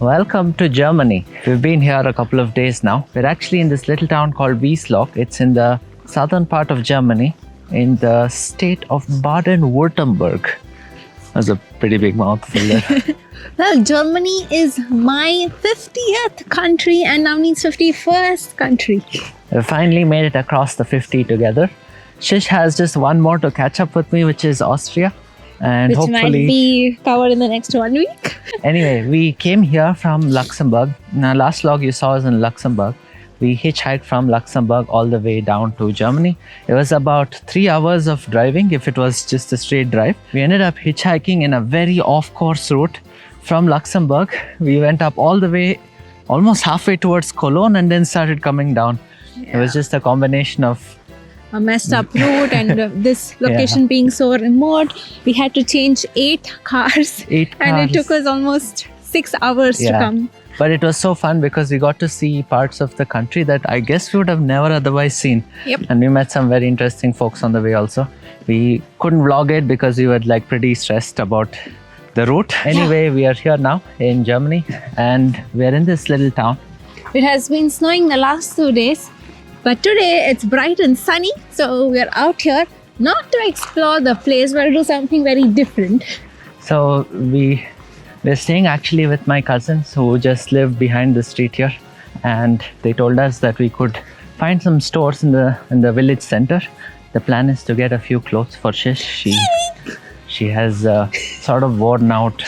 Welcome to Germany. We've been here a couple of days now. We're actually in this little town called Wiesloch. It's in the southern part of Germany, in the state of Baden-Württemberg. That's a pretty big mouthful there. Well, Germany is my 50th country and Navneeth's 51st country. We finally made it across the 50 together. Shish has just one more to catch up with me, which is Austria. And Which hopefully, might be covered in the next 1 week. Anyway, we came here from Luxembourg. Now, last vlog you saw us in Luxembourg. We hitchhiked from Luxembourg all the way down to Germany. It was about 3 hours of driving if it was just a straight drive. We ended up hitchhiking in a very off-course route from Luxembourg. We went up all the way, almost halfway towards Cologne, and then started coming down. It was just a combination of A messed up route and this location being so remote. We had to change 8 cars. 8 cars. And it took us almost 6 hours to come. But it was so fun because we got to see parts of the country that I guess we would have never otherwise seen. Yep. And we met some very interesting folks on the way also. We couldn't vlog it because we were like pretty stressed about the route. Anyway, we are here now in Germany and we're in this little town. It has been snowing the last 2 days. But today it's bright and sunny. So we're out here not to explore the place, but to do something very different. So we're staying actually with my cousins who just live behind the street here, and they told us that we could find some stores in the village center. The plan is to get a few clothes for Shish. She has sort of worn out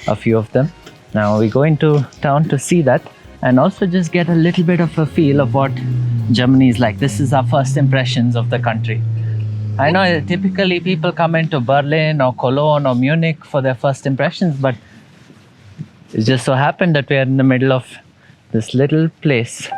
a few of them. Now we go into town to see that and also just get a little bit of a feel of what Germany is like. This is our first impressions of the country. I know typically people come into Berlin or Cologne or Munich for their first impressions, but it just so happened that we are in the middle of this little place.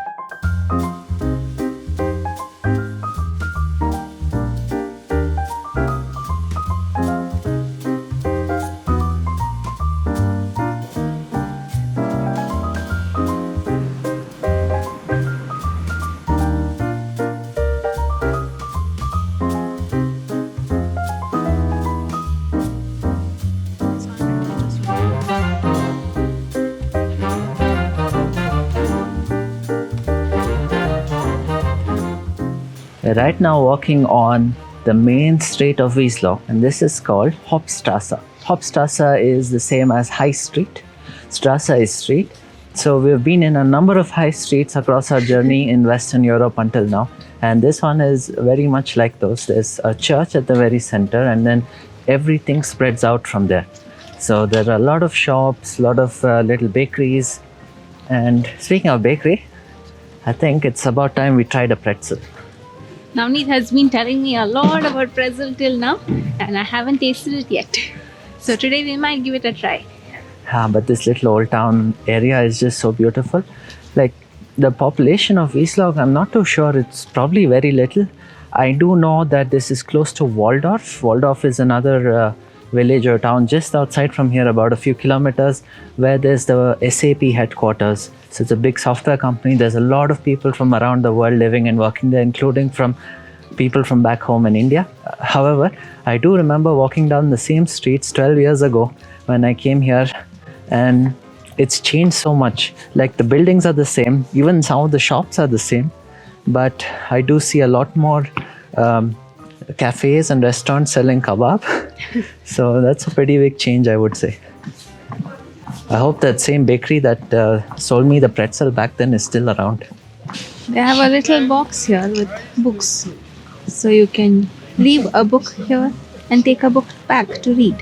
We're right now walking on the main street of Wiesloch, and this is called Hauptstraße. Hauptstraße is the same as High Street. Straße is street. So we've been in a number of high streets across our journey in Western Europe until now. And this one is very much like those. There's a church at the very center, and then everything spreads out from there. So there are a lot of shops, a lot of little bakeries. And speaking of bakery, I think it's about time we tried a pretzel. Navneeth has been telling me a lot about Pretzel till now, and I haven't tasted it yet. So today we might give it a try. But this little old town area is just so beautiful. Like the population of Wiesloch, I'm not too sure. It's probably very little. I do know that this is close to Waldorf. Waldorf is another village or town just outside from here, about a few kilometers, where there's the SAP headquarters. So it's a big software company. There's a lot of people from around the world living and working there, including from people from back home in India. However, I do remember walking down the same streets 12 years ago when I came here, and it's changed so much. Like the buildings are the same, even some of the shops are the same, but I do see a lot more cafes and restaurants selling kebab. So that's a pretty big change, I would say. I hope that same bakery that sold me the pretzel back then is still around. They have a little box here with books. So you can leave a book here and take a book back to read.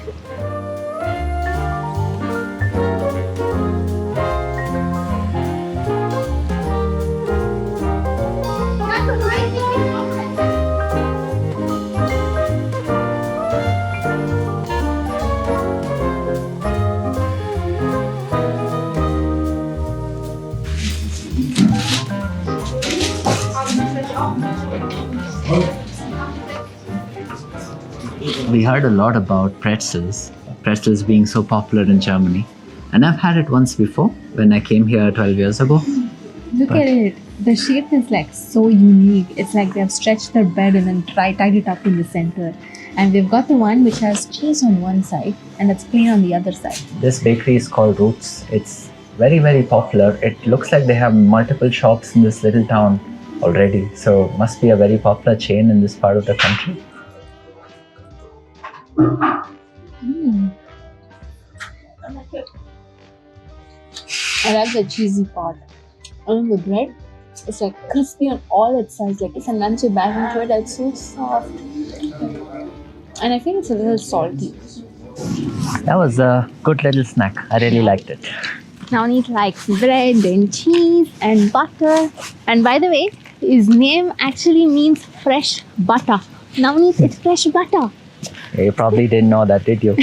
We heard a lot about pretzels being so popular in Germany. And I've had it once before when I came here 12 years ago. Look at it. The shape is like so unique. It's like they've stretched their bread and then tied it up in the center. And we've got the one which has cheese on one side and it's plain on the other side. This bakery is called Roots. It's very, very popular. It looks like they have multiple shops in this little town already. So must be a very popular chain in this part of the country. I like the cheesy part. And the bread, it's like crispy on all its sides. Like if and once you bite into it, it's so soft. And I think it's a little salty. That was a good little snack. I really liked it. Navneeth likes bread and cheese and butter. And by the way, his name actually means fresh butter. Navneeth, it's fresh butter. You probably didn't know that, did you?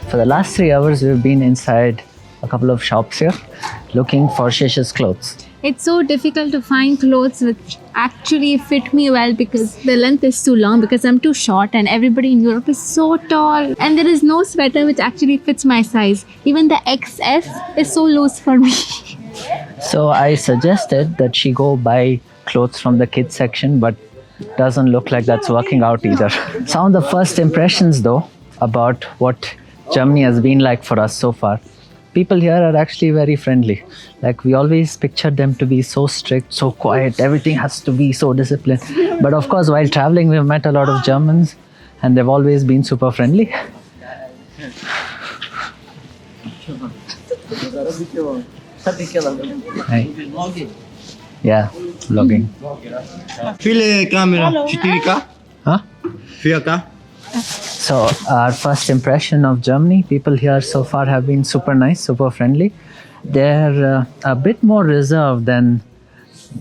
For the last 3 hours, we've been inside a couple of shops here looking for Shish's clothes. It's so difficult to find clothes which actually fit me well because the length is too long because I'm too short and everybody in Europe is so tall. And there is no sweater which actually fits my size. Even the XS is so loose for me. So I suggested that she go buy clothes from the kids section, but doesn't look like that's working out either. Some of the first impressions though about what Germany has been like for us so far. People here are actually very friendly. Like we always pictured them to be so strict, so quiet, everything has to be so disciplined. But of course, while traveling, we've met a lot of Germans and they've always been super friendly. Hi. Yeah, vlogging. Viele camera, 4K, Huh? 4K. So our first impression of Germany, people here so far have been super nice, super friendly. They're a bit more reserved than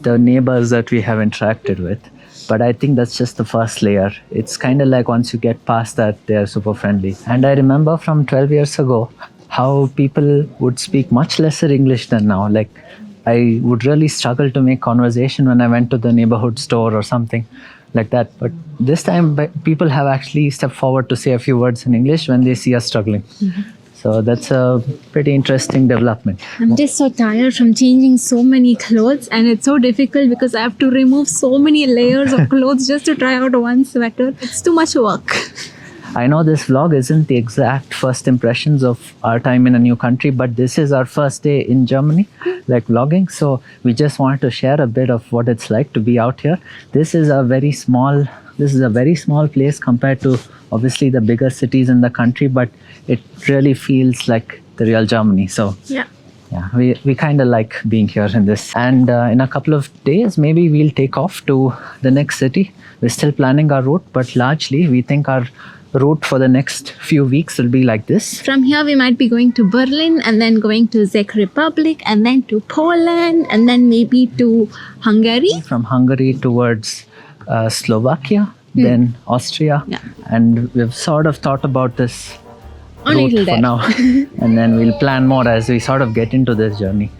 the neighbors that we have interacted with. But I think that's just the first layer. It's kind of like once you get past that, they're super friendly. And I remember from 12 years ago, how people would speak much lesser English than now. Like I would really struggle to make conversation when I went to the neighborhood store or something like that. But this time people have actually stepped forward to say a few words in English when they see us struggling. So that's a pretty interesting development. I'm just so tired from changing so many clothes and it's so difficult because I have to remove so many layers of clothes just to try out one sweater. It's too much work. I know this vlog isn't the exact first impressions of our time in a new country, but this is our first day in Germany, like vlogging. So we just wanted to share a bit of what it's like to be out here. This is a very small place compared to obviously the bigger cities in the country, but it really feels like the real Germany. So yeah, we kind of like being here in this. And in a couple of days, maybe we'll take off to the next city. We're still planning our route, but largely we think our route for the next few weeks will be like this. From here we might be going to Berlin and then going to Czech Republic and then to Poland and then maybe to Hungary. From Hungary towards Slovakia, then Austria. Yeah. And we've sort of thought about this Only route till for there. now. And then we'll plan more as we sort of get into this journey.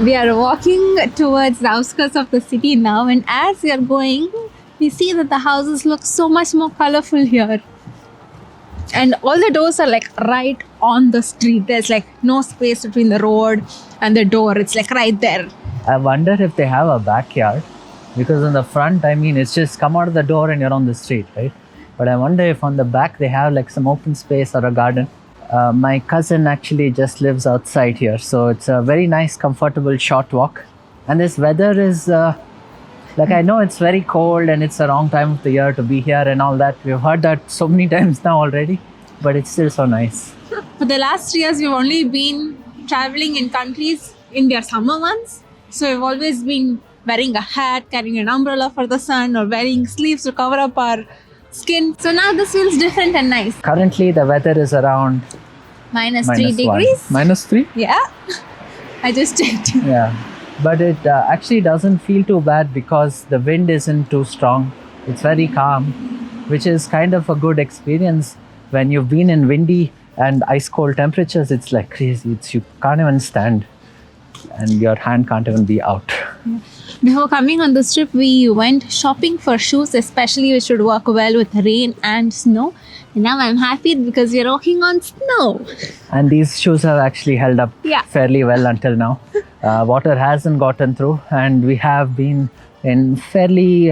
We are walking towards the outskirts of the city now, and as we are going, we see that the houses look so much more colorful here. And all the doors are like right on the street. There's like no space between the road and the door. It's like right there. I wonder if they have a backyard, because on the front, I mean, it's just come out of the door and you're on the street, right? But I wonder if on the back they have like some open space or a garden. My cousin actually just lives outside here, so it's a very nice, comfortable, short walk. And this weather is like, I know it's very cold and it's the wrong time of the year to be here and all that. We've heard that so many times now already, but it's still so nice. For the last 3 years, we've only been traveling in countries in their summer months. So we've always been wearing a hat, carrying an umbrella for the sun, or wearing sleeves to cover up our skin. So now this feels different and nice. Currently, the weather is around -3 degrees. -3? Yeah. I just checked. Yeah. But it actually doesn't feel too bad because the wind isn't too strong. It's very calm, which is kind of a good experience. When you've been in windy and ice cold temperatures, it's like crazy. You can't even stand. and your hand can't even be out. Before coming on this trip, we went shopping for shoes, especially which should work well with rain and snow. And now I'm happy because we're walking on snow. And these shoes have actually held up Yeah. fairly well until now. Water hasn't gotten through, and we have been in fairly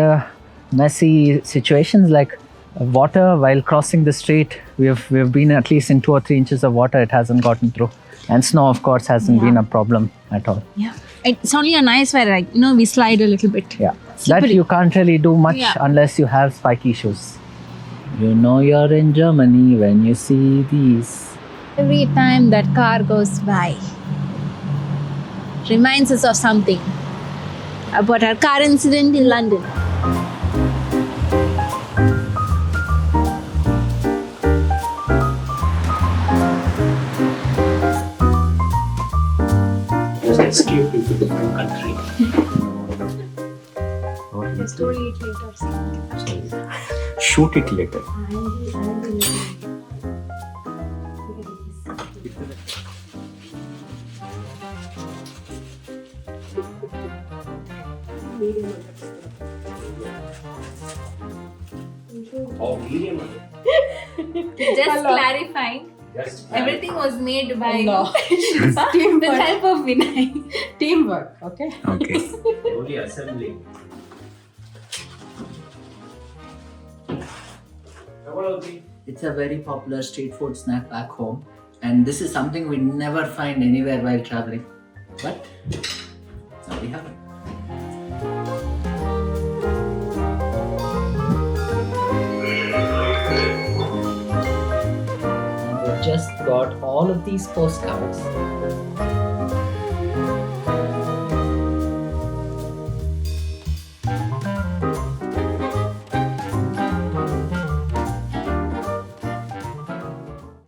messy situations like water while crossing the street. We've been at least in 2 or 3 inches of water. It hasn't gotten through, and snow, of course, hasn't been a problem at all. Yeah. It's only on ice where, like, we slide a little bit. Yeah, Slippery. that you can't really do much unless you have spiky shoes. You know you're in Germany when you see these. Every time that car goes by, reminds us of something about our car incident in London. Just escaped into a different country. Shoot it later. Oh, medium. Just clarifying, Just everything was made by Teamwork. with help of Vinay. Teamwork, okay? Okay. only assembling. It's a very popular street food snack back home, and this is something we never find anywhere while traveling. But now we have it. And we've just got all of these postcards